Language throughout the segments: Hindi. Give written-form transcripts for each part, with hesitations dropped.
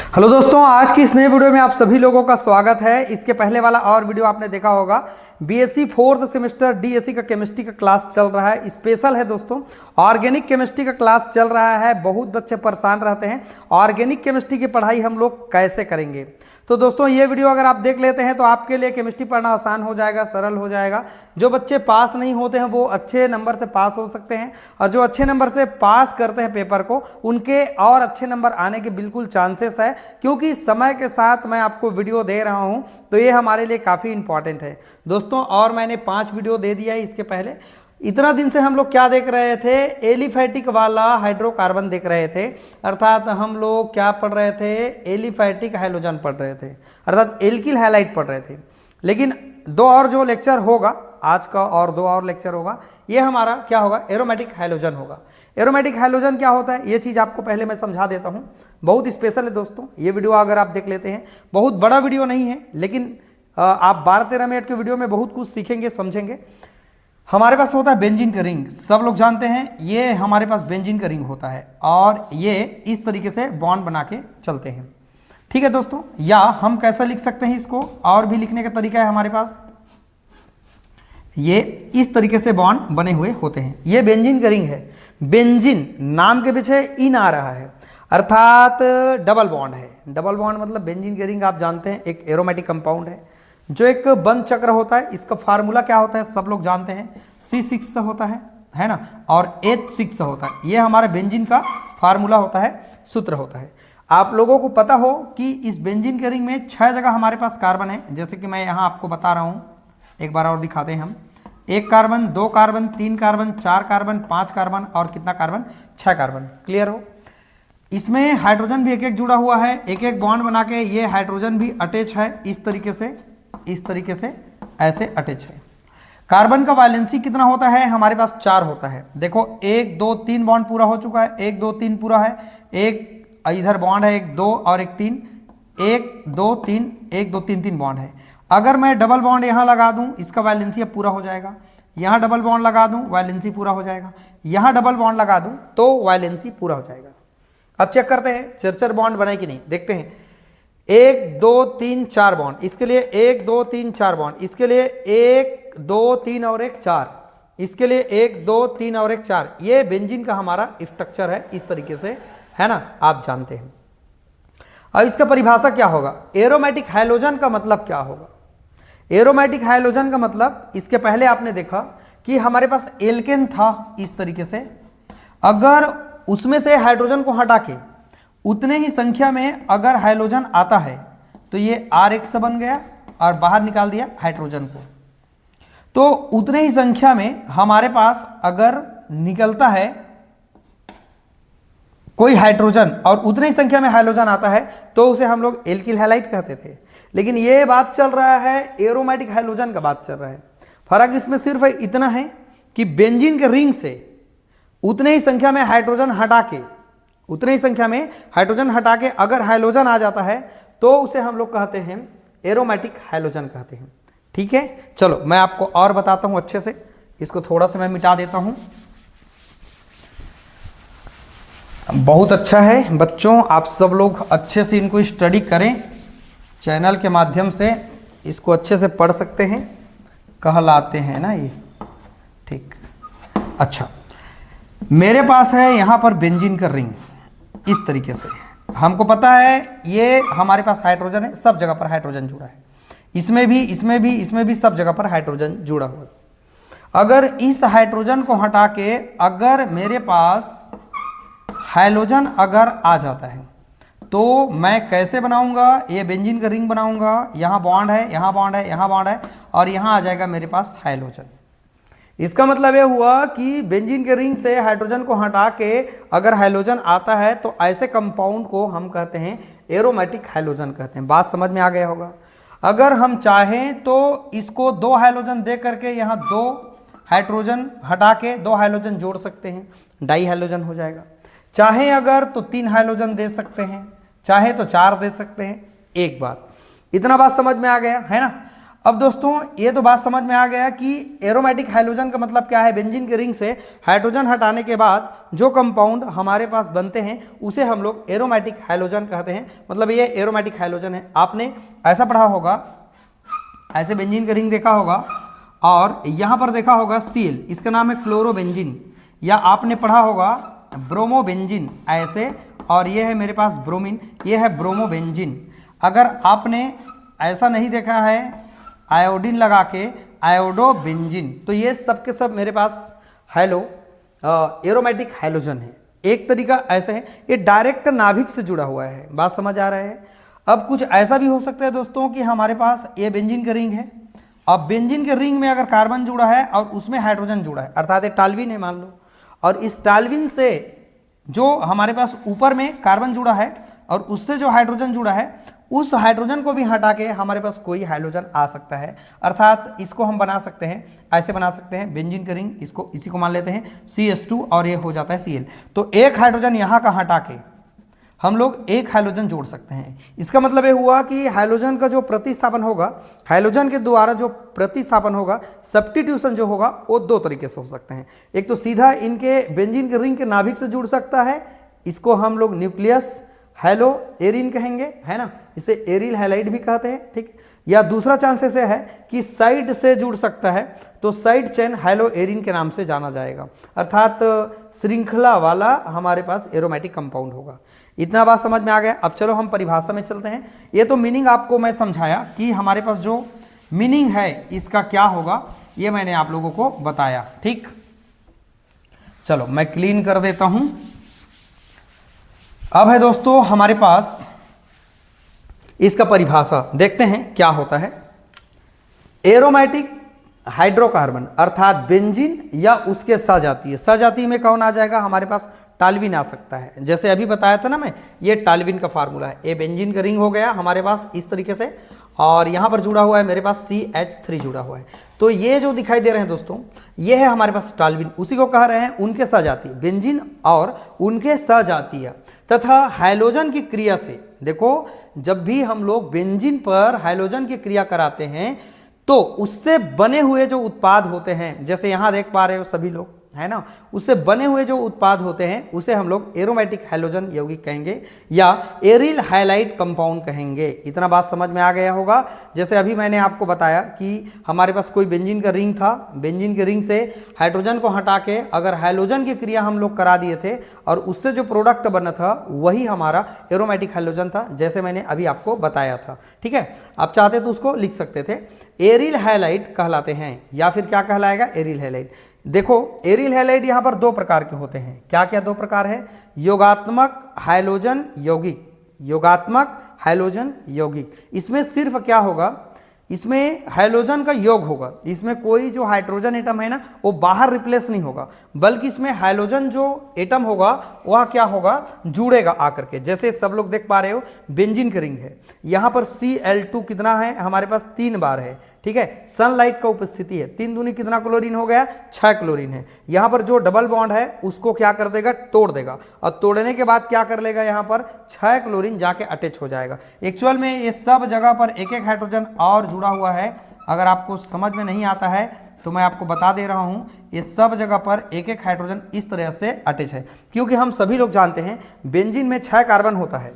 हेलो दोस्तों, आज की इस नए वीडियो में आप सभी लोगों का स्वागत है। इसके पहले वाला और वीडियो आपने देखा होगा। बीएससी फोर्थ सेमेस्टर डीएससी का केमिस्ट्री का क्लास चल रहा है, स्पेशल है दोस्तों। ऑर्गेनिक केमिस्ट्री का क्लास चल रहा है। बहुत बच्चे परेशान रहते हैं ऑर्गेनिक केमिस्ट्री की पढ़ाई हम लोग कैसे करेंगे। तो दोस्तों ये वीडियो अगर आप देख लेते हैं तो आपके लिए केमिस्ट्री पढ़ना आसान हो जाएगा, सरल हो जाएगा। जो बच्चे पास नहीं होते हैं वो अच्छे नंबर से पास हो सकते हैं, और जो अच्छे नंबर से पास करते हैं पेपर को, उनके और अच्छे नंबर आने के बिल्कुल चांसेस है। क्योंकि समय के साथ मैं आपको वीडियो दे रहा हूं तो ये हमारे लिए काफ़ी इंपॉर्टेंट है दोस्तों। और मैंने 5 वीडियो दे दिया है इसके पहले। इतना दिन से हम लोग क्या देख रहे थे, एलिफैटिक वाला हाइड्रोकार्बन देख रहे थे, अर्थात हम लोग क्या पढ़ रहे थे, एलिफैटिक हाइड्रोजन पढ़ रहे थे, अर्थात एल्किल हैलाइड पढ़ रहे थे। लेकिन 2 और जो लेक्चर होगा आज का, और 2 और लेक्चर होगा, ये हमारा क्या होगा, एरोमेटिक हाइड्रोजन होगा। एरोमेटिक हाइड्रोजन क्या होता है ये चीज़ आपको पहले मैं समझा देता हूँ। बहुत स्पेशल है दोस्तों ये वीडियो, अगर आप देख लेते हैं। बहुत बड़ा वीडियो नहीं है, लेकिन आप 12-13 मिनट के वीडियो में बहुत कुछ सीखेंगे, समझेंगे। हमारे पास होता है बेंजीन का रिंग, सब लोग जानते हैं। ये हमारे पास बेंजीन का रिंग होता है और ये इस तरीके से बॉन्ड बना के चलते हैं, ठीक है दोस्तों। या हम कैसा लिख सकते हैं इसको, और भी लिखने का तरीका है हमारे पास। ये इस तरीके से बॉन्ड बने हुए होते हैं। ये बेंजीन का रिंग है। बेंजीन नाम के पीछे इन आ रहा है, अर्थात डबल बॉन्ड है। डबल बॉन्ड मतलब बेंजीन का रिंग आप जानते हैं एक एरोमेटिक कंपाउंड है। जो एक बंद चक्र होता है, इसका फार्मूला क्या होता है सब लोग जानते हैं, C6 होता है ना, और H6 होता है। ये हमारे बेंजीन का फार्मूला होता है, सूत्र होता है। आप लोगों को पता हो कि इस बेंजीन के रिंग में 6 जगह हमारे पास कार्बन है, जैसे कि मैं यहाँ आपको बता रहा हूँ। एक बार और दिखाते हैं हम। 1 carbon, 2 carbon, 3 carbon, 4 carbon, 5 carbon, और कितना कार्बन, 6 कार्बन। क्लियर हो। इसमें हाइड्रोजन भी एक जुड़ा हुआ है, एक बॉन्ड बना के। ये हाइड्रोजन भी अटैच है इस तरीके से ऐसे अटैच है। कार्बन का वैलेंसी कितना होता है हमारे पास, 4 होता है। देखो 1 2 3 बॉन्ड पूरा हो चुका है, 1 2 3 पूरा है। एक इधर बॉन्ड है, 1 2 और 1 3, 1 2 3, 1 2 3 3 बॉन्ड है। अगर मैं डबल बॉन्ड यहाँ लगा दूं, इसका वैलेंसी अब पूरा हो जाएगा। यहाँ डबल बॉन्ड लगा दूं, वैलेंसी पूरा हो जाएगा। यहाँ डबल बॉन्ड लगा दूं तो वैलेंसी पूरा हो जाएगा। अब चेक करते हैं चरचर बॉन्ड बने कि नहीं, देखते हैं। 1 2 3 4 बॉन्ड, इसके लिए 1 2 3 4 बॉन्ड, इसके लिए 1 2 3 और 1 4, इसके लिए 1 2 3 और 1 4। ये बेंजीन का हमारा स्ट्रक्चर है इस तरीके से, है ना, आप जानते हैं। अब इसका परिभाषा क्या होगा, एरोमेटिक हाइड्रोजन का मतलब क्या होगा। एरोमेटिक हाइड्रोजन का मतलब, इसके पहले आपने देखा कि हमारे पास एल्केन था इस तरीके से। अगर उसमें से हाइड्रोजन को हटा के उतने ही संख्या में अगर हाइड्रोजन आता है तो ये R1 बन गया और बाहर निकाल दिया हाइड्रोजन को। तो उतने ही संख्या में हमारे पास अगर निकलता है कोई हाइड्रोजन और उतने ही संख्या में हाइड्रोजन आता है तो उसे हम लोग एल्किल हैलाइड कहते थे। लेकिन ये बात चल रहा है एरोमेटिक हाइड्रोजन का बात चल रहा है। फर्क इसमें सिर्फ इतना है कि बेंजीन के रिंग से उतने ही संख्या में हाइड्रोजन हटा के, उतने ही संख्या में हाइड्रोजन हटा के अगर हाइड्रोजन आ जाता है तो उसे हम लोग कहते हैं एरोमेटिक हाइड्रोजन कहते हैं, ठीक है। चलो मैं आपको और बताता हूं अच्छे से। इसको थोड़ा सा मैं मिटा देता हूं। बहुत अच्छा है बच्चों, आप सब लोग अच्छे से इनको स्टडी करें। चैनल के माध्यम से इसको अच्छे से पढ़ सकते हैं, कहलाते हैं ना ये, ठीक। अच्छा, मेरे पास है यहाँ पर बेंजीन का रिंग इस तरीके से। हमको पता है ये हमारे पास हाइड्रोजन है, सब जगह पर हाइड्रोजन जुड़ा है। इसमें भी सब जगह पर हाइड्रोजन जुड़ा हुआ है। अगर इस हाइड्रोजन को हटा के अगर मेरे पास हाइड्रोजन अगर आ जाता है तो मैं कैसे बनाऊंगा, ये बेंजीन का रिंग बनाऊंगा। यहाँ बॉन्ड है, यहाँ बॉन्ड है, यहाँ बॉन्ड है, और यहाँ आ जाएगा मेरे पास हाइड्रोजन। इसका मतलब ये हुआ कि बेंजीन के रिंग से हाइड्रोजन को हटा के अगर हाइड्रोजन आता है तो ऐसे कंपाउंड को हम कहते हैं एरोमेटिक हाइड्रोजन कहते हैं। बात समझ में आ गया होगा। अगर हम चाहें तो इसको 2 हाइड्रोजन दे करके यहाँ 2 हाइड्रोजन हटा के 2 हाइड्रोजन जोड़ सकते हैं, डाई हाइड्रोजन हो जाएगा। चाहे अगर तो 3 हाइड्रोजन दे सकते हैं, चाहे तो 4 दे सकते हैं। एक बात, इतना बात समझ में आ गया है ना। अब दोस्तों ये तो बात समझ में आ गया कि एरोमेटिक हाइड्रोजन का मतलब क्या है। बेंजीन के रिंग से हाइड्रोजन हटाने के बाद जो कंपाउंड हमारे पास बनते हैं उसे हम लोग एरोमेटिक हाइड्रोजन कहते हैं। मतलब ये एरोमेटिक हाइड्रोजन है। आपने ऐसा पढ़ा होगा, ऐसे बेंजीन का रिंग देखा होगा और यहाँ पर देखा होगा Cl, इसका नाम है क्लोरोबेंजीन, या आपने पढ़ा होगा ब्रोमोबेंजीन ऐसे, और ये है मेरे पास ब्रोमीन, ये है ब्रोमोबेंजीन। अगर आपने ऐसा नहीं देखा है आयोडीन लगा के आयोडोबेंजीन, तो ये सब के सब मेरे पास एरोमेटिक हाइड्रोजन है। एक तरीका ऐसा है, ये डायरेक्ट नाभिक से जुड़ा हुआ है। बात समझ आ रहा है। अब कुछ ऐसा भी हो सकता है दोस्तों कि हमारे पास ये बेंजीन का रिंग है, अब बेंजीन के रिंग में अगर कार्बन जुड़ा है और उसमें हाइड्रोजन जुड़ा है, अर्थात ये टाल्विन है मान लो, और इस टाल्विन से जो हमारे पास ऊपर में कार्बन जुड़ा है और उससे जो हाइड्रोजन जुड़ा है, उस हाइड्रोजन को भी हटा के हमारे पास कोई हाइड्रोजन आ सकता है। अर्थात इसको हम बना सकते हैं, ऐसे बना सकते हैं बेंजीन का रिंग, इसको इसी को मान लेते हैं CH2 और ये हो जाता है Cl। तो एक हाइड्रोजन यहाँ का हटा के हम लोग एक हाइड्रोजन जोड़ सकते हैं। इसका मतलब ये हुआ कि हाइड्रोजन का जो प्रतिस्थापन होगा, हाइड्रोजन के द्वारा जो प्रतिस्थापन होगा, सब्स्टिट्यूशन जो होगा, वो दो तरीके से हो सकते हैं। एक तो सीधा इनके बेंजीन के रिंग के नाभिक से जुड़ सकता है, इसको हम लोग न्यूक्लियस हैलो एरिन कहेंगे, है ना, इसे एरिल हैलाइड भी कहते हैं, ठीक। या दूसरा चांस ऐसे है कि साइड से जुड़ सकता है, तो साइड चेन हैलो एरिन के नाम से जाना जाएगा, अर्थात श्रृंखला वाला हमारे पास एरोमेटिक कंपाउंड होगा। इतना बात समझ में आ गया। अब चलो हम परिभाषा में चलते हैं। ये तो मीनिंग आपको मैं समझाया कि हमारे पास जो मीनिंग है इसका क्या होगा, ये मैंने आप लोगों को बताया, ठीक। चलो मैं क्लीन कर देता हूं। अब है दोस्तों हमारे पास इसका परिभाषा, देखते हैं क्या होता है। एरोमेटिक हाइड्रोकार्बन अर्थात बेंजीन या उसके सजातीय, सजातीय में कौन आ जाएगा, हमारे पास टाल्विन आ सकता है। जैसे अभी बताया था ना मैं, ये टाल्विन का फार्मूला है। ये बेंजीन का रिंग हो गया हमारे पास इस तरीके से, और यहाँ पर जुड़ा हुआ है मेरे पास CH3 जुड़ा हुआ है। तो ये जो दिखाई दे रहे हैं दोस्तों, ये है हमारे पास टाल्विन, उसी को कह रहे हैं उनके सजातीय, बेंजीन और उनके सजातीय। तथा हाइड्रोजन की क्रिया से, देखो जब भी हम लोग बेंजीन पर हाइड्रोजन की क्रिया कराते हैं तो उससे बने हुए जो उत्पाद होते हैं, जैसे यहाँ देख पा रहे हो सभी लोग, है ना, उससे बने हुए जो उत्पाद होते हैं उसे हम लोग एरोमेटिक हाइड्रोजन यौगिक कहेंगे या एरिल हाइलाइट कंपाउंड कहेंगे। इतना बात समझ में आ गया होगा। जैसे अभी मैंने आपको बताया कि हमारे पास कोई बेंजीन का रिंग था, बेंजीन के रिंग से हाइड्रोजन को हटा के अगर हाइड्रोजन की क्रिया हम लोग करा दिए थे और उससे जो प्रोडक्ट बना था वही हमारा एरोमेटिक हाइड्रोजन था, जैसे मैंने अभी आपको बताया था, ठीक है। आप चाहते तो उसको लिख सकते थे, एरिल हाइलाइट कहलाते हैं, या फिर क्या कहलाएगा, एरिल हाइलाइट। देखो एरिल हैलाइड यहाँ पर दो प्रकार के होते हैं। क्या क्या दो प्रकार है, योगात्मक हाइड्रोजन यौगिक, योगात्मक हाइड्रोजन यौगिक। इसमें सिर्फ क्या होगा, इसमें हाइड्रोजन का योग होगा, इसमें कोई जो हाइड्रोजन एटम है ना वो बाहर रिप्लेस नहीं होगा, बल्कि इसमें हाइड्रोजन जो एटम होगा वह क्या होगा, जुड़ेगा आकर के। जैसे सब लोग देख पा रहे हो बेंजीन का रिंग है, यहाँ पर Cl2 कितना है हमारे पास 3 बार है, ठीक है। सनलाइट का उपस्थिति है, 3 दूनी कितना क्लोरीन हो गया, 6 क्लोरीन है। यहाँ पर जो डबल बॉन्ड है उसको क्या कर देगा, तोड़ देगा, और तोड़ने के बाद क्या कर लेगा, यहाँ पर 6 क्लोरीन जाके अटैच हो जाएगा। एक्चुअल में ये सब जगह पर एक एक हाइड्रोजन और जुड़ा हुआ है। अगर आपको समझ में नहीं आता है तो मैं आपको बता दे रहा हूँ, ये सब जगह पर एक एक हाइड्रोजन इस तरह से अटैच है, क्योंकि हम सभी लोग जानते हैं बेंजीन में 6 कार्बन होता है,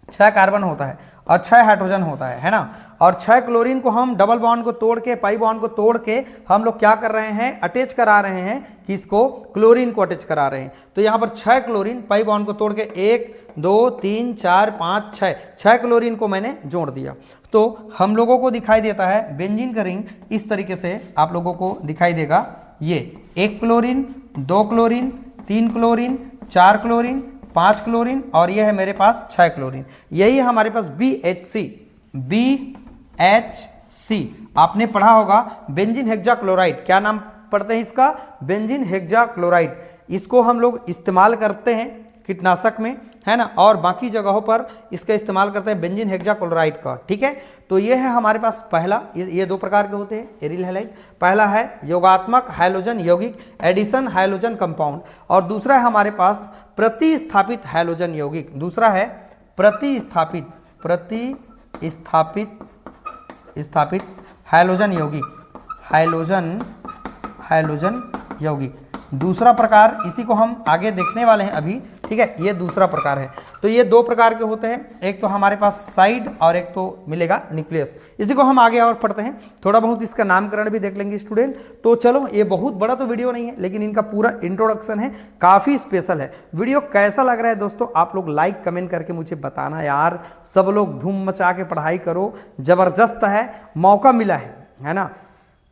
6 कार्बन होता है और 6 हाइड्रोजन होता है ना। और 6 क्लोरीन को हम डबल बॉन्ड को तोड़ के, पाई बॉन्ड को तोड़ के हम लोग क्या कर रहे हैं, अटैच करा रहे हैं, किसको, क्लोरीन को अटैच करा रहे हैं। तो यहाँ पर 6 क्लोरीन पाई बॉन्ड को तोड़ के 1 2 3 4 5 6 क्लोरीन को मैंने जोड़ दिया। तो हम लोगों को दिखाई देता है बेंजीन का रिंग इस तरीके से आप लोगों को दिखाई देगा। ये 1 chlorine, 2 chlorine, 3 chlorine, 4 chlorine, 5 chlorine, और यह है मेरे पास 6 क्लोरीन। यही हमारे पास BHC। आपने पढ़ा होगा बेंजीन हेक्साक्लोराइड, क्या नाम पढ़ते हैं इसका, बेंजीन हेक्साक्लोराइड। इसको हम लोग इस्तेमाल करते हैं कीटनाशक में, है ना, और बाकी जगहों पर इसका इस्तेमाल करते हैं बेंजीन हेक्साक्लोराइड का, ठीक है। तो ये है हमारे पास पहला, ये 2 प्रकार के होते हैं एरिल हैलाइड। पहला है योगात्मक हाइड्रोजन यौगिक, एडिशन हाइड्रोजन कंपाउंड, और दूसरा है हमारे पास प्रतिस्थापित हाइड्रोजन यौगिक। दूसरा है प्रतिस्थापित हैलोजन यौगिक, हैलोजन हैलोजन यौगिक। दूसरा प्रकार, इसी को हम आगे देखने वाले हैं अभी, ठीक है, ये दूसरा प्रकार है। तो ये दो प्रकार के होते हैं, एक तो हमारे पास साइड और एक तो मिलेगा न्यूक्लियस। इसी को हम आगे और पढ़ते हैं, थोड़ा बहुत इसका नामकरण भी देख लेंगे स्टूडेंट। तो चलो, ये बहुत बड़ा तो वीडियो नहीं है, लेकिन इनका पूरा इंट्रोडक्शन है, काफ़ी स्पेशल है। वीडियो कैसा लग रहा है दोस्तों, आप लोग लाइक कमेंट करके मुझे बताना यार। सब लोग धूम मचा के पढ़ाई करो, ज़बरदस्त है, मौका मिला है ना।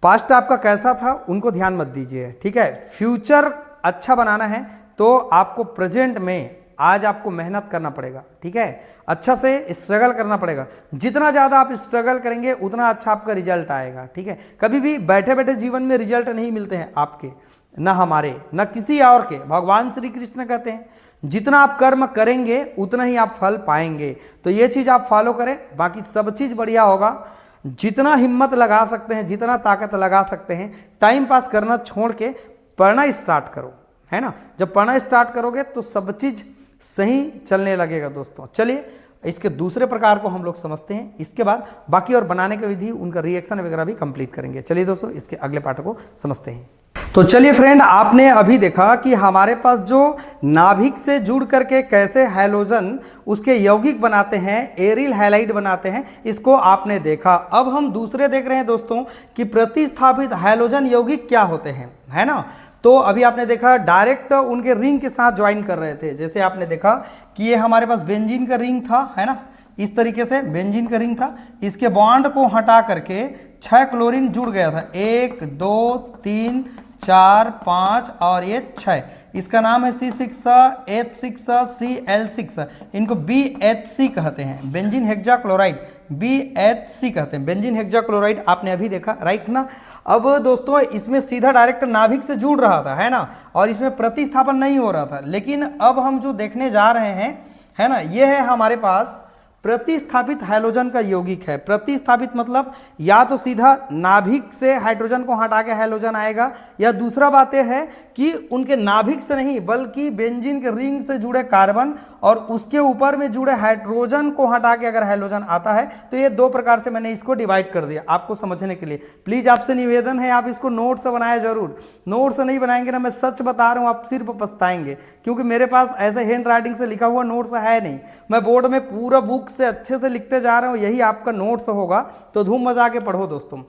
पास्ट आपका कैसा था उनको ध्यान मत दीजिए, ठीक है। फ्यूचर अच्छा बनाना है तो आपको प्रेजेंट में आज आपको मेहनत करना पड़ेगा, ठीक है, अच्छा से स्ट्रगल करना पड़ेगा। जितना ज़्यादा आप स्ट्रगल करेंगे उतना अच्छा आपका रिजल्ट आएगा, ठीक है। कभी भी बैठे बैठे जीवन में रिजल्ट नहीं मिलते हैं आपके, ना हमारे, ना किसी और के। भगवान श्री कृष्ण कहते हैं जितना आप कर्म करेंगे उतना ही आप फल पाएंगे। तो ये चीज़ आप फॉलो करें, बाकी सब चीज़ बढ़िया होगा। जितना हिम्मत लगा सकते हैं, जितना ताकत लगा सकते हैं, टाइम पास करना छोड़ के पढ़ना स्टार्ट करो, है ना। जब पढ़ना स्टार्ट करोगे तो सब चीज़ सही चलने लगेगा दोस्तों। चलिए, इसके दूसरे प्रकार को हम लोग समझते हैं, इसके बाद बाकी और बनाने की विधि, उनका रिएक्शन वगैरह भी कंप्लीट करेंगे। चलिए दोस्तों, इसके अगले पार्ट को समझते हैं। तो चलिए फ्रेंड, आपने अभी देखा कि हमारे पास जो नाभिक से जुड़ करके कैसे हैलोजन उसके यौगिक बनाते हैं, एरिल हैलाइड बनाते हैं, इसको आपने देखा। अब हम दूसरे देख रहे हैं दोस्तों कि प्रतिस्थापित हैलोजन यौगिक क्या होते हैं, है ना। तो अभी आपने देखा डायरेक्ट उनके रिंग के साथ ज्वाइन कर रहे थे। जैसे आपने देखा कि ये हमारे पास बेंजीन का रिंग था, है ना, इस तरीके से बेंजीन का रिंग था। इसके बॉन्ड को हटा करके 6 क्लोरीन जुड़ गया था, 1 2 3 4 5 और ये 6। इसका नाम है C6H6Cl6, इनको BHC कहते हैं, बेंजीन हेक्साक्लोराइड, BHC कहते हैं, बेंजीन हेक्साक्लोराइड। आपने अभी देखा, राइट ना। अब दोस्तों इसमें सीधा डायरेक्ट नाभिक से जुड़ रहा था, है ना, और इसमें प्रतिस्थापन नहीं हो रहा था। लेकिन अब हम जो देखने जा रहे हैं, है ना, ये है हमारे पास प्रतिस्थापित हैलोजन का यौगिक है। प्रतिस्थापित मतलब या तो सीधा नाभिक से हाइड्रोजन को हटा के हैलोजन आएगा, या दूसरा बात यह है कि उनके नाभिक से नहीं बल्कि बेंजीन के रिंग से जुड़े कार्बन और उसके ऊपर में जुड़े हाइड्रोजन को हटा के अगर हैलोजन आता है। तो ये दो प्रकार से मैंने इसको डिवाइड कर दिया आपको समझने के लिए। प्लीज आपसे निवेदन है, आप इसको नोट से बनाया जरूर। नोट से नहीं बनाएंगे ना, मैं सच बता रहा हूँ, आप सिर्फ पछताएंगे, क्योंकि मेरे पास ऐसे हैंड राइटिंग से लिखा हुआ नोट्स है नहीं। मैं बोर्ड में पूरा बुक से अच्छे से लिखते जा रहा हूं, यही आपका नोट्स होगा। तो धूम मचा के पढ़ो दोस्तों।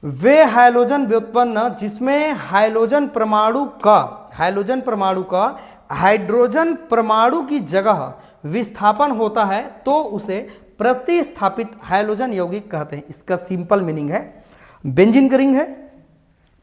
वे हैलोजन व्युत्पन्न जिसमें हाइड्रोजन परमाणु का हाइड्रोजन परमाणु की जगह विस्थापन होता है, तो उसे प्रतिस्थापित हैलोजन यौगिक कहते हैं। इसका सिंपल मीनिंग है, बेंजीन का रिंग है,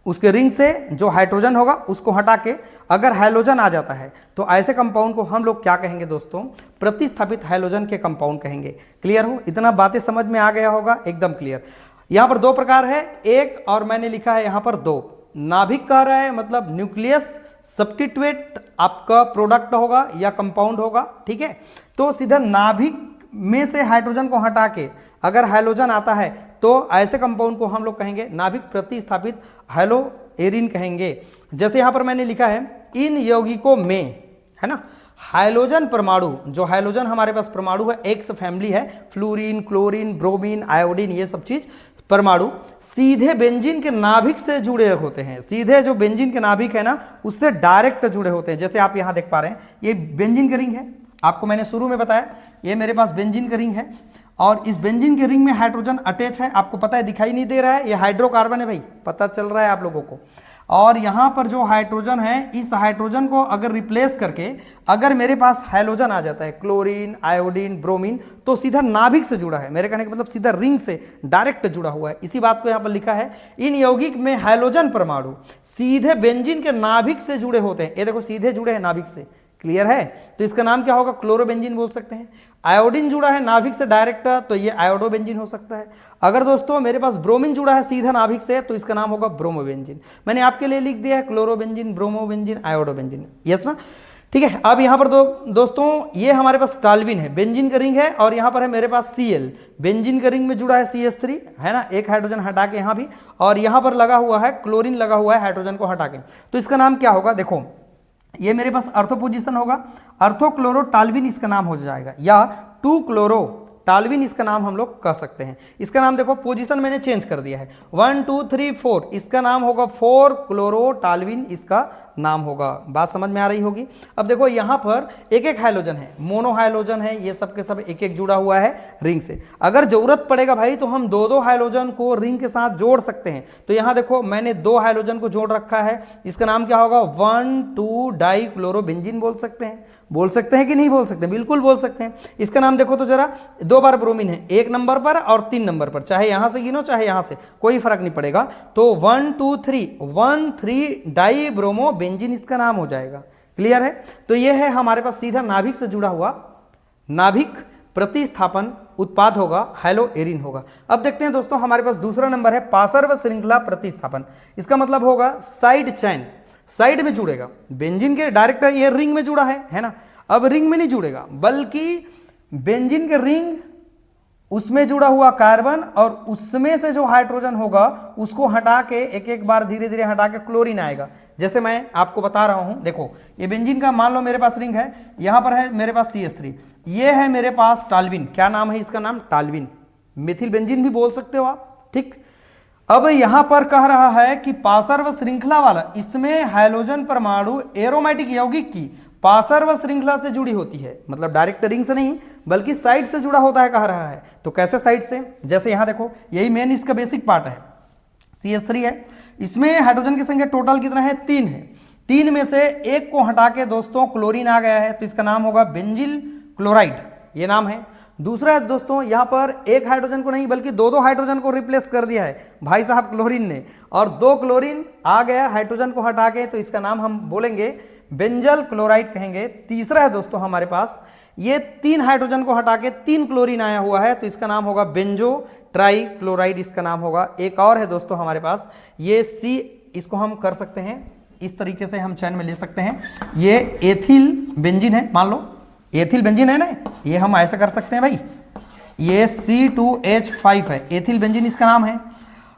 उसके रिंग से जो हाइड्रोजन होगा उसको हटा के अगर हैलोजन आ जाता है, तो ऐसे कंपाउंड को हम लोग क्या कहेंगे दोस्तों, प्रतिस्थापित हैलोजन के कंपाउंड कहेंगे। क्लियर हो? इतना बातें समझ में आ गया होगा, एकदम क्लियर। यहां पर दो प्रकार है, एक और मैंने लिखा है यहां पर 2। नाभिक कह रहा है मतलब न्यूक्लियस सब्स्टिट्यूट आपका प्रोडक्ट होगा या कंपाउंड होगा, ठीक है। तो सीधा नाभिक में से हाइड्रोजन को हटा के अगर हैलोजन आता है तो ऐसे कंपाउंड को हम लोग कहेंगे नाभिक प्रतिस्थापित हैलो एरिन कहेंगे। जैसे यहां पर मैंने लिखा है, इन यौगिकों में, है ना, हाइड्रोजन परमाणु, जो हाइड्रोजन हमारे पास परमाणु है, एक्स फैमिली है, फ्लोरीन, क्लोरीन, ब्रोमीन, आयोडीन, ये सब चीज परमाणु सीधे बेंजीन के नाभिक से जुड़े होते हैं। सीधे जो बेंजीन के नाभिक है ना, उससे डायरेक्ट जुड़े होते हैं। जैसे आप यहां देख पा रहे हैं, ये बेंजीन का रिंग है, आपको मैंने शुरू में बताया, ये मेरे पास बेंजीन का रिंग है, और इस बेंजीन के रिंग में हाइड्रोजन अटैच है। आपको पता है, दिखाई नहीं दे रहा है, ये हाइड्रोकार्बन है भाई, पता चल रहा है आप लोगों को। और यहाँ पर जो हाइड्रोजन है, इस हाइड्रोजन को अगर रिप्लेस करके अगर मेरे पास हैलोजन आ जाता है, क्लोरीन, आयोडीन, ब्रोमीन, तो सीधा नाभिक से जुड़ा है। मेरे कहने का मतलब सीधा रिंग से डायरेक्ट जुड़ा हुआ है। इसी बात को यहाँ पर लिखा है, इन यौगिक में हैलोजन परमाणु सीधे बेंजीन के नाभिक से जुड़े होते हैं। ये देखो, सीधे जुड़े हैं नाभिक से। क्लियर है? तो इसका नाम क्या होगा, क्लोरोबेंजीन बोल सकते हैं। आयोडीन जुड़ा है नाभिक से डायरेक्ट, तो ये आयोडोबेंजीन हो सकता है। अगर दोस्तों मेरे पास ब्रोमीन जुड़ा है सीधा नाभिक से, तो इसका नाम होगा ब्रोमोबेंजीन। मैंने आपके लिए लिख दिया है क्लोरोबेंजीन, ब्रोमोबेंजीन, आयोडोबेंजीन। यस ना? ठीक है। अब यहाँ पर दोस्तों ये हमारे पास टाल्विन है, बेंजीन का रिंग है, और यहाँ पर है मेरे पास Cl, बेंजीन का रिंग में जुड़ा है CH3, है ना, एक हाइड्रोजन हटा के यहाँ भी, और यहाँ पर लगा हुआ है क्लोरीन, लगा हुआ है हाइड्रोजन को हटा के। तो इसका नाम क्या होगा, देखो ये मेरे पास अर्थो पोजीशन होगा, अर्थो क्लोरो टाल्विन इसका नाम हो जाएगा, या 2 क्लोरो टालविन इसका नाम हम लोग कह सकते हैं। इसका नाम देखो पोजीशन मैंने चेंज कर दिया है, 1 2 3 4, इसका नाम होगा 4 क्लोरो टालविन इसका नाम होगा। बात समझ में आ रही होगी। अब देखो यहाँ पर एक एक हाइड्रोजन है, मोनो हाइड्रोजन है, ये सब के सब एक एक जुड़ा हुआ है रिंग से। अगर जरूरत पड़ेगा भाई तो हम दो दो हाइड्रोजन को रिंग के साथ जोड़ सकते हैं। तो यहाँ देखो मैंने 2 हाइड्रोजन को जोड़ रखा है, इसका नाम क्या होगा 1 2 डाई क्लोरो बेंजीन बोल सकते हैं। बोल सकते हैं कि नहीं बोल सकते? बिल्कुल बोल सकते हैं। इसका नाम देखो तो जरा, 2 बार ब्रोमीन है, 1 नंबर पर और 3 नंबर पर, चाहे यहां से गिनो चाहे यहां से, कोई फर्क नहीं पड़ेगा। तो 1 2 3 डाई ब्रोमो बेंजीन इसका नाम हो जाएगा। क्लियर है? तो यह है हमारे पास सीधा नाभिक से जुड़ा हुआ नाभिक प्रतिस्थापन उत्पाद होगा, हैलोएरिन होगा। अब देखते हैं दोस्तों हमारे पास दूसरा नंबर है पार्श्व श्रृंखला प्रतिस्थापन। इसका मतलब होगा साइड चैन, साइड में जुड़ेगा। बेंजीन के डायरेक्ट ये रिंग में जुड़ा है ना। अब रिंग में नहीं जुड़ेगा, बल्कि बेंजीन के रिंग उसमें जुड़ा हुआ कार्बन और उसमें से जो हाइड्रोजन होगा उसको हटा के एक एक बार धीरे धीरे हटा के क्लोरीन आएगा। जैसे मैं आपको बता रहा हूं, देखो ये बेंजीन का मान लो मेरे पास रिंग है, यहां पर है मेरे पास CH3, ये है मेरे पास टालविन। क्या नाम है इसका? नाम टालविन, मिथिल बेंजीन भी बोल सकते हो आप। ठीक, अब यहां पर कह रहा है कि पार्श्व श्रृंखला वाला, इसमें हाइड्रोजन परमाणु एरोमेटिक यौगिक की पार्श्व श्रृंखला से जुड़ी होती है, मतलब डायरेक्ट रिंग से नहीं बल्कि साइड से जुड़ा होता है कह रहा है। तो कैसे साइड से? जैसे यहां देखो, यही मेन इसका बेसिक पार्ट है, CH3 है, इसमें हाइड्रोजन की संख्या टोटल कितना है? 3 है। 3 में से एक को हटा के दोस्तों क्लोरीन आ गया है, तो इसका नाम होगा बेंजिल क्लोराइड, ये नाम है। दूसरा है दोस्तों, यहां पर एक हाइड्रोजन को नहीं बल्कि 2 हाइड्रोजन को रिप्लेस कर दिया है भाई साहब क्लोरीन ने, और 2 क्लोरीन आ गया हाइड्रोजन को हटा के, तो इसका नाम हम बोलेंगे बेंजल क्लोराइड कहेंगे। तीसरा है दोस्तों हमारे पास, ये 3 हाइड्रोजन को हटा के 3 क्लोरीन आया हुआ है, तो इसका नाम होगा बेंजो ट्राई क्लोराइड इसका नाम होगा। एक और है दोस्तों हमारे पास, ये C, इसको हम कर सकते हैं इस तरीके से हम चैन में ले सकते हैं, ये एथिल बेंजीन है, मान लो एथिल बेंजीन है ना, ये हम ऐसे कर सकते हैं भाई, ये C2H5 है, एथिल बेंजीन इसका नाम है।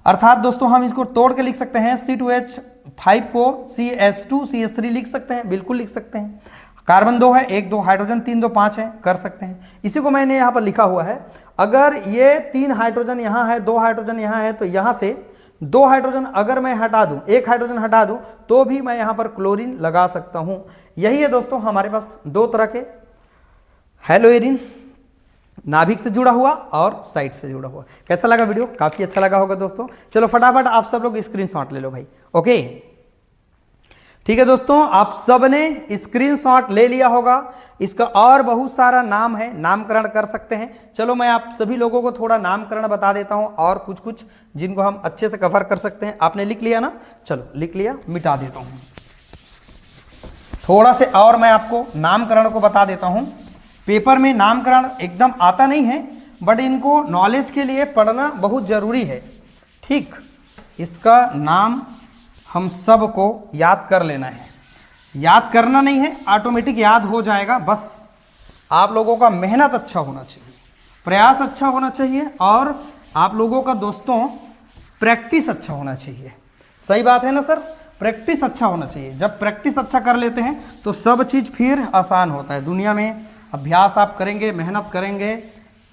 अर्थात दोस्तों हम इसको तोड़ के लिख सकते हैं, C2H5 को CH2 CH3 लिख सकते हैं, बिल्कुल लिख सकते हैं। कार्बन 2 है, 1 2 हाइड्रोजन 3 2 5 है, कर सकते हैं। इसी को मैंने यहाँ पर लिखा हुआ है, अगर ये 3 हाइड्रोजन यहाँ है, 2 हाइड्रोजन यहाँ है, तो यहाँ से 2 हाइड्रोजन अगर मैं हटा दूं, 1 हाइड्रोजन हटा दूं, तो भी मैं यहाँ पर क्लोरीन लगा सकता हूँ। यही है दोस्तों हमारे पास 2 तरह के हैलोएरिन, नाभिक से जुड़ा हुआ और साइड से जुड़ा हुआ। कैसा लगा वीडियो? काफी अच्छा लगा होगा दोस्तों। चलो फटाफट आप सब लोग स्क्रीनशॉट ले लो भाई। ओके ठीक है दोस्तों, आप सब ने स्क्रीनशॉट ले लिया होगा। इसका और बहुत सारा नाम है, नामकरण कर सकते हैं। चलो मैं आप सभी लोगों को थोड़ा नामकरण बता देता हूं, और कुछ कुछ जिनको हम अच्छे से कवर कर सकते हैं। आपने लिख लिया ना? चलो लिख लिया, मिटा देता हूं थोड़ा से, और मैं आपको नामकरण को बता देता हूं। पेपर में नामकरण एकदम आता नहीं है, बट इनको नॉलेज के लिए पढ़ना बहुत जरूरी है। ठीक, इसका नाम हम सबको याद कर लेना है। याद करना नहीं है, ऑटोमेटिक याद हो जाएगा। बस आप लोगों का मेहनत अच्छा होना चाहिए, प्रयास अच्छा होना चाहिए, और आप लोगों का दोस्तों प्रैक्टिस अच्छा होना चाहिए। सही बात है ना सर? प्रैक्टिस अच्छा होना चाहिए। जब प्रैक्टिस अच्छा कर लेते हैं तो सब चीज़ फिर आसान होता है दुनिया में। अभ्यास आप करेंगे, मेहनत करेंगे,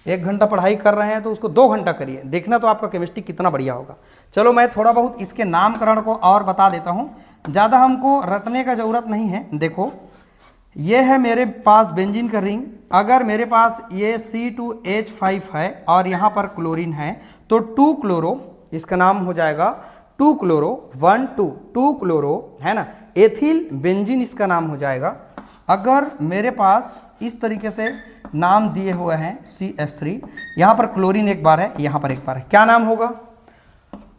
1 घंटा पढ़ाई कर रहे हैं तो उसको 2 घंटा करिए, देखना तो आपका केमिस्ट्री कितना बढ़िया होगा। चलो मैं थोड़ा बहुत इसके नामकरण को और बता देता हूँ, ज़्यादा हमको रटने का ज़रूरत नहीं है। देखो ये है मेरे पास बेंजीन का रिंग, अगर मेरे पास ये C2H5 है और यहाँ पर क्लोरीन है, तो 2 क्लोरो, इसका नाम हो जाएगा 2 क्लोरो 1 2 2 क्लोरो, है ना, एथिल बेंजीन इसका नाम हो जाएगा। अगर मेरे पास इस तरीके से नाम दिए हुए हैं CH3, यहाँ पर क्लोरीन एक बार है, यहाँ पर एक बार है, क्या नाम होगा?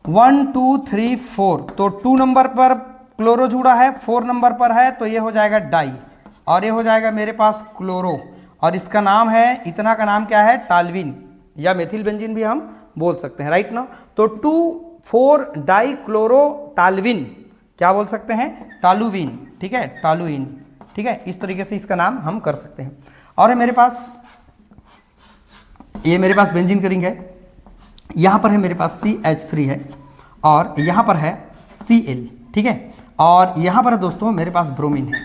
1 2 3 4, तो 2 नंबर पर क्लोरो जुड़ा है, 4 नंबर पर है, तो ये हो जाएगा डाई, और ये हो जाएगा मेरे पास क्लोरो, और इसका नाम है, इतना का नाम क्या है? टालविन, या मेथिल बेंजीन भी हम बोल सकते हैं, राइट ना। तो 2 4 डाई क्लोरो टालविन, क्या बोल सकते हैं? टालुविन, ठीक है, टालुइन, ठीक है। इस तरीके से इसका नाम हम कर सकते हैं। और है मेरे पास, ये मेरे पास बेंजीन का रिंग है, यहाँ पर है मेरे पास CH3 है, और यहाँ पर है Cl, ठीक है, और यहाँ पर दोस्तों मेरे पास ब्रोमीन है।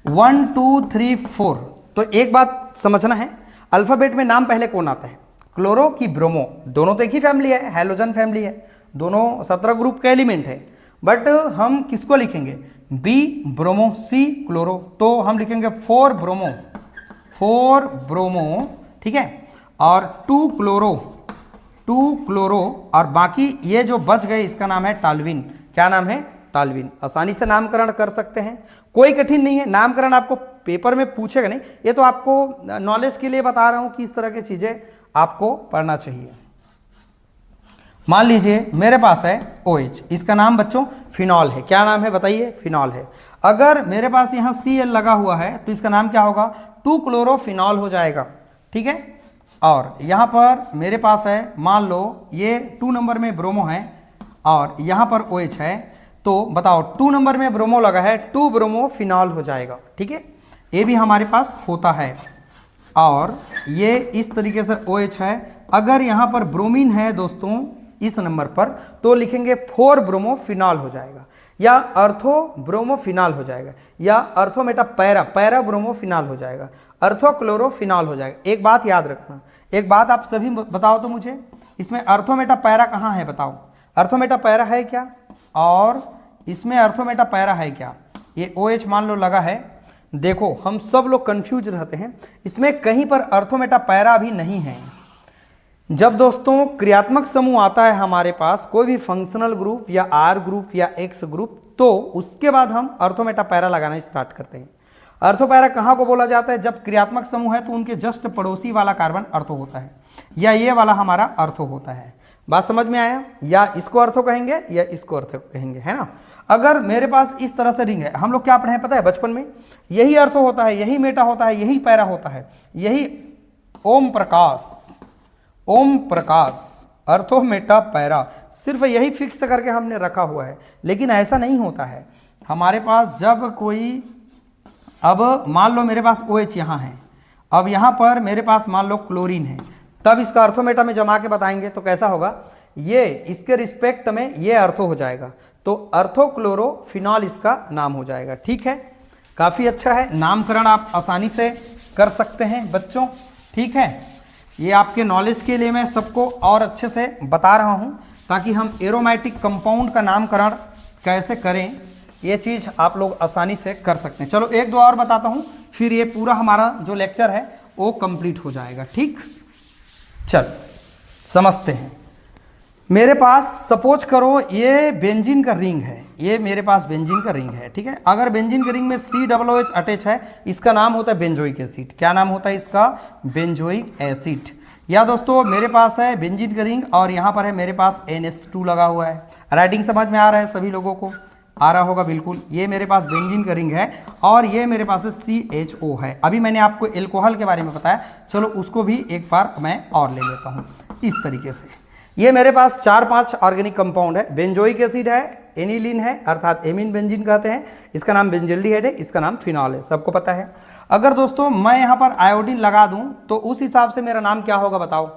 1 2 3 4, तो एक बात समझना है, अल्फ़ाबेट में नाम पहले कौन आता है? क्लोरो की ब्रोमो, दोनों तो एक ही फैमिली है, हैलोजन फैमिली है, दोनों 17 ग्रुप के एलिमेंट है, बट हम किसको लिखेंगे, बी ब्रोमो सी क्लोरो, तो हम लिखेंगे 4 ब्रोमो, ठीक है, और 2 क्लोरो, और बाकी ये जो बच गए इसका नाम है टाल्विन। क्या नाम है, टाल्विन। आसानी से नामकरण कर सकते हैं, कोई कठिन नहीं है। नामकरण आपको पेपर में पूछेगा नहीं, ये तो आपको नॉलेज के लिए बता रहा हूं कि इस तरह की चीजें आपको पढ़ना चाहिए। मान लीजिए मेरे पास है OH, इसका नाम बच्चों फिनॉल है। क्या नाम है बताइए, फिनॉल है। अगर मेरे पास यहाँ Cl लगा हुआ है तो इसका नाम क्या होगा, 2 क्लोरोफिनॉल हो जाएगा, ठीक है। और यहाँ पर मेरे पास है, मान लो ये 2 नंबर में ब्रोमो है और यहाँ पर OH है, तो बताओ 2 नंबर में ब्रोमो लगा है, 2 ब्रोमोफिनॉल हो जाएगा, ठीक है। ये भी हमारे पास होता है। और ये इस तरीके से OH है। अगर यहाँ पर ब्रोमीन है दोस्तों इस नंबर पर, तो लिखेंगे 4 ब्रोमोफिनॉल हो जाएगा, या अर्थो ब्रोमोफिनॉल हो जाएगा, या अर्थोमेटा पैरा ब्रोमोफिनॉल हो जाएगा, अर्थोक्लोरोफिनॉल हो जाएगा। एक बात याद रखना, एक बात आप सभी बताओ तो मुझे, इसमें अर्थोमेटा पैरा कहाँ है बताओ, अर्थोमेटा पैरा है क्या, और इसमें अर्थोमेटा पैरा है क्या। ये OH मान लो लगा है, देखो हम सब लोग कंफ्यूज रहते हैं, इसमें कहीं पर अर्थोमेटा पैरा भी नहीं है। जब दोस्तों क्रियात्मक समूह आता है हमारे पास, कोई भी फंक्शनल ग्रुप या R ग्रुप या X ग्रुप, तो उसके बाद हम अर्थोमेटा पैरा लगाना स्टार्ट करते हैं। अर्थो पैरा कहाँ को बोला जाता है, जब क्रियात्मक समूह है तो उनके जस्ट पड़ोसी वाला कार्बन अर्थो होता है, या ये वाला हमारा अर्थो होता है। बात समझ में आया, या इसको अर्थो कहेंगे या इसको अर्थो कहेंगे, है ना। अगर मेरे पास इस तरह से रिंग है, हम लोग क्या पढ़े हैं पता है बचपन में, यही अर्थो होता है, यही मेटा होता है, यही पैरा होता है, यही ओम प्रकाश अर्थो मेटा पैरा, सिर्फ यही फिक्स करके हमने रखा हुआ है। लेकिन ऐसा नहीं होता है हमारे पास। जब कोई, अब मान लो मेरे पास OH यहाँ है, अब यहाँ पर मेरे पास मान लो क्लोरीन है, तब इसका अर्थोमेटा में जमा के बताएंगे तो कैसा होगा, ये इसके रिस्पेक्ट में ये अर्थो हो जाएगा, तो अर्थोक्लोरोफिनॉल इसका नाम हो जाएगा, ठीक है। काफ़ी अच्छा है, नामकरण आप आसानी से कर सकते हैं बच्चों, ठीक है। ये आपके नॉलेज के लिए मैं सबको और अच्छे से बता रहा हूँ, ताकि हम एरोमेटिक कंपाउंड का नामकरण कैसे करें, ये चीज़ आप लोग आसानी से कर सकते हैं। चलो 1-2 और बताता हूँ, फिर ये पूरा हमारा जो लेक्चर है वो कंप्लीट हो जाएगा, ठीक। चल समझते हैं। मेरे पास सपोज करो ये बेंजीन का रिंग है, ये मेरे पास बेंजीन का रिंग है, ठीक है। अगर बेंजीन के रिंग में COOH अटैच है, इसका नाम होता है बेंजोइक एसिड। क्या नाम होता है इसका, बेंजोइक एसिड। या दोस्तों मेरे पास है बेंजीन का रिंग और यहाँ पर है मेरे पास NH2 लगा हुआ है। राइटिंग समझ में आ रहा है सभी लोगों को, आ रहा होगा बिल्कुल। ये मेरे पास बेंजीन का रिंग है और ये मेरे पास CHO है। अभी मैंने आपको एल्कोहल के बारे में बताया, चलो उसको भी एक बार मैं और ले लेता हूँ इस तरीके से। ये मेरे पास 4-5 ऑर्गेनिक कंपाउंड है, बेंजोइक एसिड है, एनिलीन है अर्थात एमीन बेंजीन कहते हैं, इसका नाम बेंजल्डिहाइड है, इसका नाम फिनॉल है, सबको पता है। अगर दोस्तों मैं यहाँ पर आयोडीन लगा दूं तो उस हिसाब से मेरा नाम क्या होगा बताओ,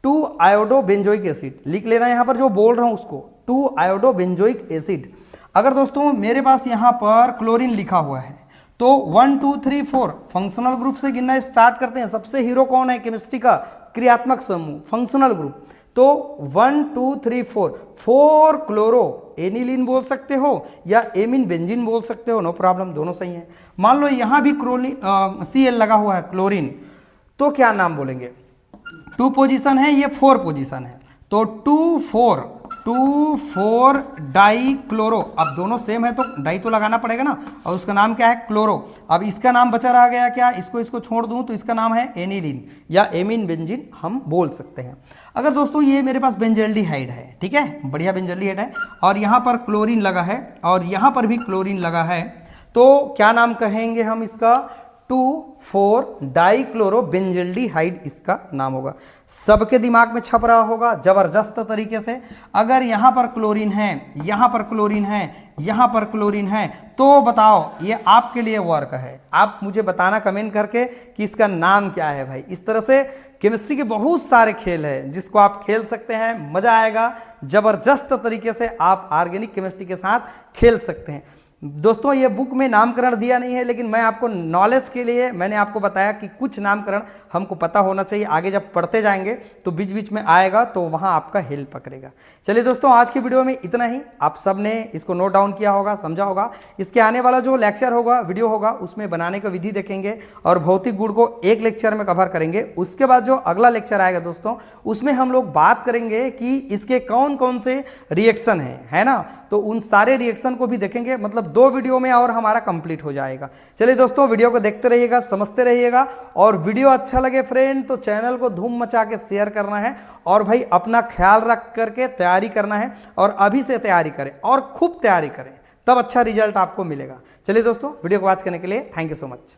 2 आयोडो बेंजोइक एसिड। लिख लेना यहाँ पर जो बोल रहा हूँ उसको, 2 आयोडो बेंजोइक एसिड। अगर दोस्तों मेरे पास यहाँ पर क्लोरीन लिखा हुआ है तो 1 2 3 4 फंक्शनल ग्रुप से गिनना स्टार्ट करते हैं। सबसे हीरो कौन है केमिस्ट्री का, क्रियात्मक समूह, फंक्शनल ग्रुप। तो 1 2 3 4 क्लोरो एनिलीन बोल सकते हो या एमीन बेंजीन बोल सकते हो, नो प्रॉब्लम, दोनों सही है। मान लो यहाँ भी Cl लगा हुआ है क्लोरीन, तो क्या नाम बोलेंगे, 2 पोजीशन है, ये 4 पोजीशन है, तो 2 4 डाई क्लोरो। अब दोनों सेम है तो डाई तो लगाना पड़ेगा ना, और उसका नाम क्या है, क्लोरो। अब इसका नाम बचा रह गया क्या, इसको छोड़ दूं तो इसका नाम है एनिलीन या एमीन बेंजीन हम बोल सकते हैं। अगर दोस्तों ये मेरे पास बेंजल्डिहाइड है, ठीक है, बढ़िया बेंजल्डिहाइड है, और यहाँ पर क्लोरीन लगा है और यहाँ पर भी क्लोरीन लगा है, तो क्या नाम कहेंगे हम इसका, 2,4 डाइक्लोरोबेंजल्डिहाइड इसका नाम होगा। सबके दिमाग में छप रहा होगा जबरदस्त तरीके से। अगर यहाँ पर क्लोरीन है, यहाँ पर क्लोरीन है, यहाँ पर क्लोरीन है, तो बताओ ये आपके लिए वर्क है। आप मुझे बताना कमेंट करके कि इसका नाम क्या है भाई। इस तरह से केमिस्ट्री के बहुत सारे खेल हैं जिसको आप खेल सकते हैं, मजा आएगा। जबरदस्त तरीके से आप ऑर्गेनिक केमिस्ट्री के साथ खेल सकते हैं। दोस्तों ये बुक में नामकरण दिया नहीं है, लेकिन मैं आपको नॉलेज के लिए मैंने आपको बताया कि कुछ नामकरण हमको पता होना चाहिए, आगे जब पढ़ते जाएंगे तो बीच बीच में आएगा तो वहां आपका हेल्प करेगा। चलिए दोस्तों, आज की वीडियो में इतना ही। आप सब ने इसको नोट डाउन किया होगा, समझा होगा। इसके आने वाला जो लेक्चर होगा, वीडियो होगा, उसमें बनाने का विधि देखेंगे और भौतिक गुण को एक लेक्चर में कवर करेंगे। उसके बाद जो अगला लेक्चर आएगा दोस्तों, उसमें हम लोग बात करेंगे कि इसके कौन कौन से रिएक्शन है ना, तो उन सारे रिएक्शन को भी देखेंगे। मतलब 2 वीडियो में और हमारा कंप्लीट हो जाएगा। चलिए दोस्तों, वीडियो को देखते रहिएगा, समझते रहिएगा, और वीडियो अच्छा लगे फ्रेंड तो चैनल को धूम मचा के शेयर करना है, और भाई अपना ख्याल रख करके तैयारी करना है, और अभी से तैयारी करें और खूब तैयारी करें, तब अच्छा रिजल्ट आपको मिलेगा। चलिए दोस्तों, वीडियो को वॉच करने के लिए थैंक यू सो मच।